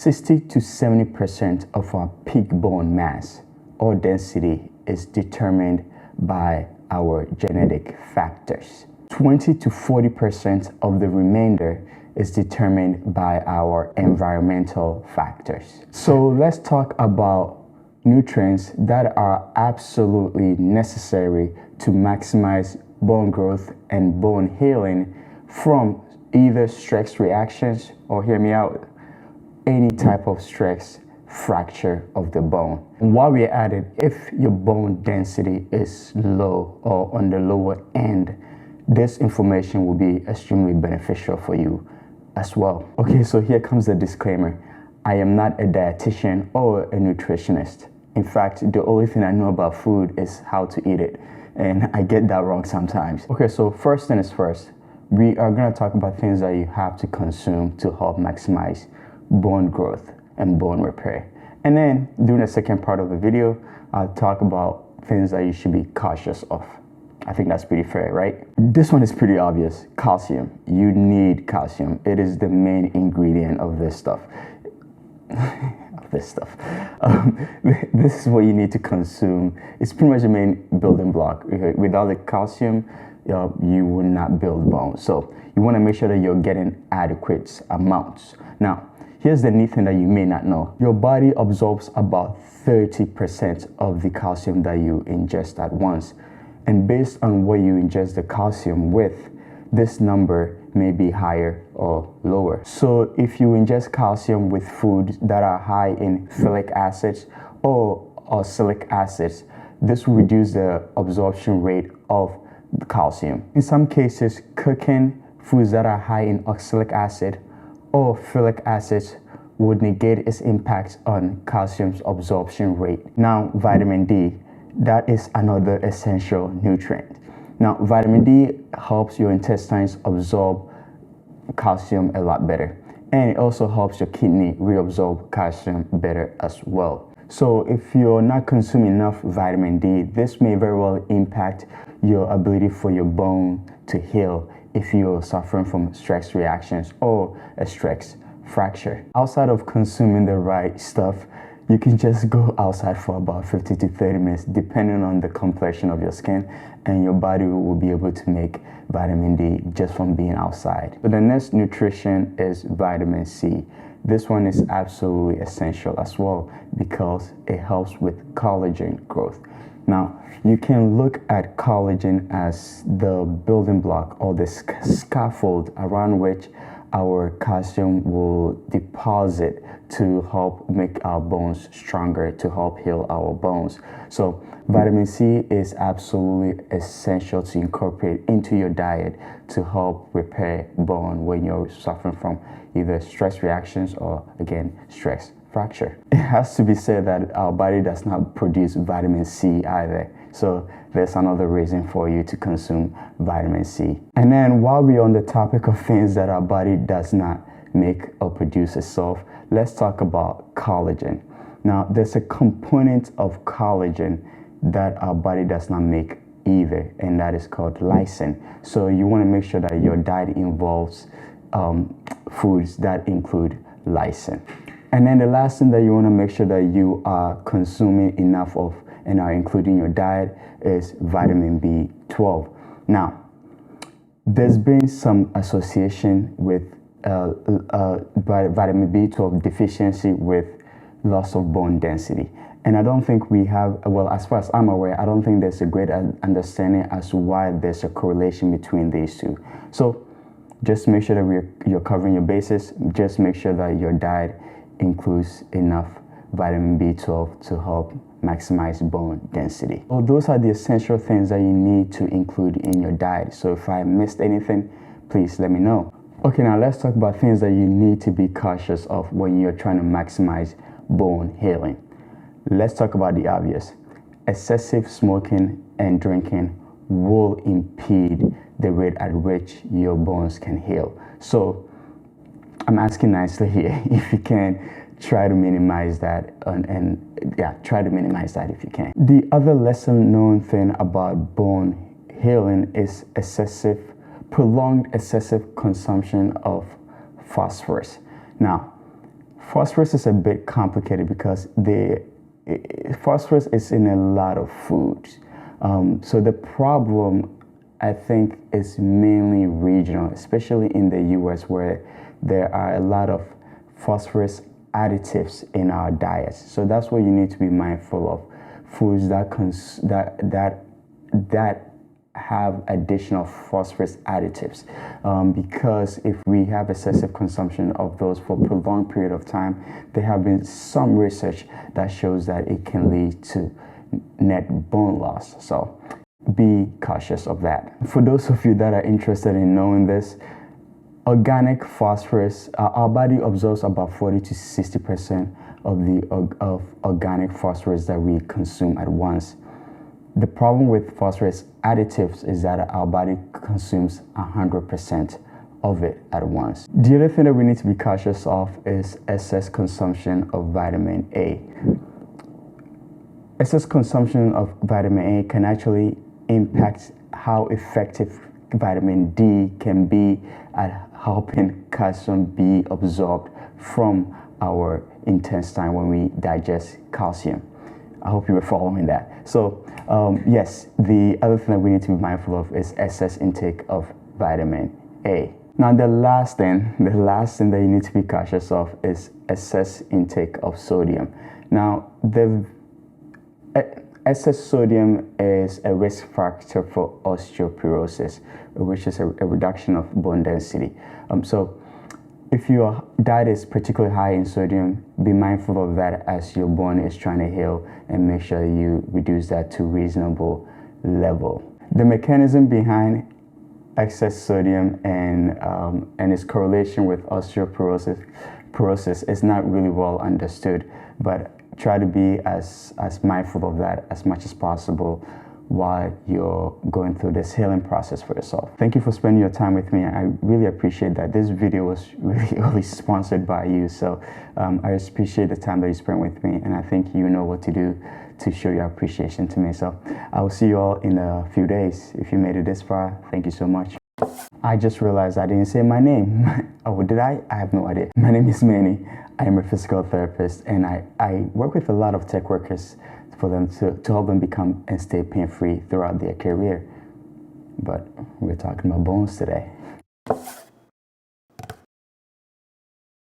60 to 70% of our peak bone mass or density is determined by our genetic factors. 20 to 40% of the remainder is determined by our environmental factors. So let's talk about nutrients that are absolutely necessary to maximize bone growth and bone healing from either stress reactions or, hear me out, any type of stress fracture of the bone. And while we're at it, if your bone density is low or on the lower end, this information will be extremely beneficial for you as well. Okay, so here comes the disclaimer. I am not a dietitian or a nutritionist. In fact, the only thing I know about food is how to eat it, and I get that wrong sometimes. Okay, so first thing is first, we are going to talk about things that you have to consume to help maximize bone growth and bone repair. And then during the second part of the video, I'll talk about things that you should be cautious of. I think that's pretty fair, right? This one is pretty obvious. Calcium. You need calcium. It is the main ingredient of this stuff. This is what you need to consume. It's pretty much the main building block. Without the calcium, you will not build bone. So you want to make sure that you're getting adequate amounts. Now, here's the neat thing that you may not know. Your body absorbs about 30% of the calcium that you ingest at once. And based on what you ingest the calcium with, this number may be higher or lower. So if you ingest calcium with foods that are high in phthalic acids or oxalic acids, this will reduce the absorption rate of the calcium. In some cases, cooking foods that are high in oxalic acid or phthalic acids would negate its impact on calcium's absorption rate. Now, vitamin D, that is another essential nutrient. Now, vitamin D helps your intestines absorb calcium a lot better, and it also helps your kidney reabsorb calcium better as well. So if you're not consuming enough vitamin D, this may very well impact your ability for your bone to heal if you're suffering from stress reactions or a stress fracture. Outside of consuming the right stuff, you can just go outside for about 50 to 30 minutes, depending on the complexion of your skin, and your body will be able to make vitamin D just from being outside. So the next nutrition is vitamin C. This one is absolutely essential as well because it helps with collagen growth. Now, you can look at collagen as the building block or the scaffold around which our calcium will deposit to help make our bones stronger, to help heal our bones. So vitamin C is absolutely essential to incorporate into your diet to help repair bone when you're suffering from either stress reactions or, again, stress fracture. It has to be said that our body does not produce vitamin C either. So there's another reason for you to consume vitamin C. And then while we're on the topic of things that our body does not make or produce itself, let's talk about collagen. Now, there's a component of collagen that our body does not make either, and that is called lysine. So you want to make sure that your diet involves foods that include lysine. And then the last thing that you want to make sure that you are consuming enough of and are including your diet is vitamin B12. Now, there's been some association with vitamin B12 deficiency with loss of bone density. And I don't think we have, well, as far as I'm aware, I don't think there's a great understanding as to why there's a correlation between these two. So just make sure that you're covering your bases. Just make sure that your diet includes enough vitamin B12 to help maximize bone density. So those are the essential things that you need to include in your diet. So if I missed anything, please let me know. Okay, now let's talk about things that you need to be cautious of when you're trying to maximize bone healing. Let's talk about the obvious. Excessive smoking and drinking will impede the rate at which your bones can heal. So I'm asking nicely here, if you can, try to minimize that try to minimize that if you can. The other lesser known thing about bone healing is prolonged excessive consumption of phosphorus. Now, Phosphorus is a bit complicated because phosphorus is in a lot of foods. So the problem, I think, is mainly regional, especially in the US, where there are a lot of phosphorus additives in our diets. So that's what you need to be mindful of. Foods that have additional phosphorus additives, because if we have excessive consumption of those for a prolonged period of time, there have been some research that shows that it can lead to net bone loss. So be cautious of that. For those of you that are interested in knowing this, organic phosphorus, our body absorbs about 40 to 60% of organic phosphorus that we consume at once. The problem with phosphorus additives is that our body consumes 100% of it at once. The other thing that we need to be cautious of is excess consumption of vitamin A. Excess consumption of vitamin A can actually impact how effective vitamin D can be at helping calcium be absorbed from our intestine when we digest calcium. I hope you were following that. So yes, the other thing that we need to be mindful of is excess intake of vitamin A. Now the last thing that you need to be cautious of is excess intake of sodium. Now the excess sodium is a risk factor for osteoporosis, which is a reduction of bone density. So if your diet is particularly high in sodium, be mindful of that as your bone is trying to heal, and make sure you reduce that to reasonable level. The mechanism behind excess sodium and its correlation with osteoporosis is not really well understood, but try to be as mindful of that as much as possible while you're going through this healing process for yourself. Thank you for spending your time with me. I really appreciate that. This video was really sponsored by you, so I just appreciate the time that you spent with me, and I think you know what to do to show your appreciation to me. So I will see you all in a few days. If you made it this far, thank you so much. I just realized I didn't say my name. Oh, did I? I have no idea. My name is Manny. I am a physical therapist, and I work with a lot of tech workers for them to help them become and stay pain-free throughout their career. But we're talking about bones today.